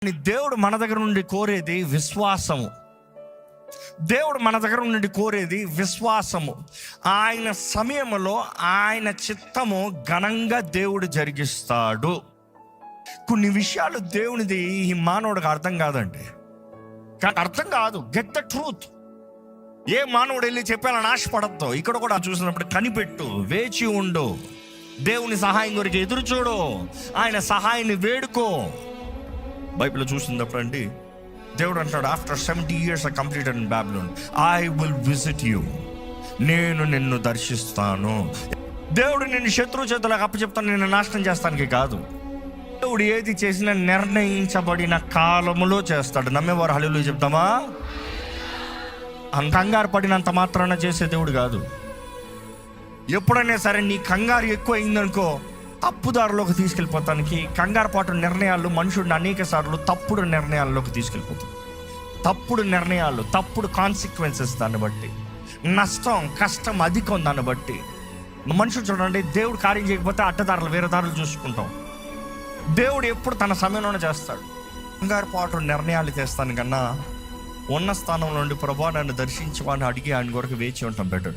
దేవుడు మన దగ్గర నుండి కోరేది విశ్వాసము. దేవుడు మన దగ్గర నుండి కోరేది విశ్వాసము. ఆయన సమయంలో ఆయన చిత్తము ఘనంగా దేవుడు జరిగిస్తాడు. కొన్ని విషయాలు దేవునిది ఈ మానవుడికి అర్థం కాదండి. అర్థం కాదు. Get the truth. ఏ మానవుడు వెళ్ళి చెప్పాలని ఆశపడద్దు. ఇక్కడ కూడా చూసినప్పుడు కనిపెట్టు, వేచి ఉండు, దేవుని సహాయం కొరకు ఎదురు చూడు, ఆయన సహాయాన్ని వేడుకో. బైబిల్లో చూసినప్పుడు అండి దేవుడు అంటాడు, after 70 years I completed in Babylon, I will visit you. నేను నిన్ను దర్శిస్తాను. దేవుడు నిన్ను శత్రువు చేతులకు అప్పచెప్తాను, నిన్ను నాశనం చేస్తానికి కాదు. దేవుడు ఏది చేసినా నిర్ణయించబడిన కాలములో చేస్తాడు. నమ్మేవారు హల్లెలూయా చెప్తామా? కంగారు పడినంత మాత్రాన చేసే దేవుడు కాదు. ఎప్పుడైనా సరే నీ కంగారు ఎక్కువ అయిందనుకో, తప్పుదారులోకి తీసుకెళ్ళిపోతానికి కంగారు పాటు నిర్ణయాలు మనుషుడిని అనేక సార్లు తప్పుడు నిర్ణయాల్లోకి తీసుకెళ్ళిపోతాయి. తప్పుడు నిర్ణయాలు, తప్పుడు కాన్సిక్వెన్సెస్, దాన్ని బట్టి నష్టం, కష్టం అధికం. దాన్ని బట్టి మనుషుడు చూడండి, దేవుడు కార్యం చేయకపోతే అడ్డదారులు, వేరే దారులు చూసుకుంటాం. దేవుడు ఎప్పుడు తన సమయంలోనే చేస్తాడు. కంగారు పాటు నిర్ణయాలు చేస్తాను కన్నా ఉన్న స్థానంలో నుండి ప్రభువా నన్ను దర్శించమని అడిగి ఆయన కొరకు వేచి ఉంటాం బెటర్.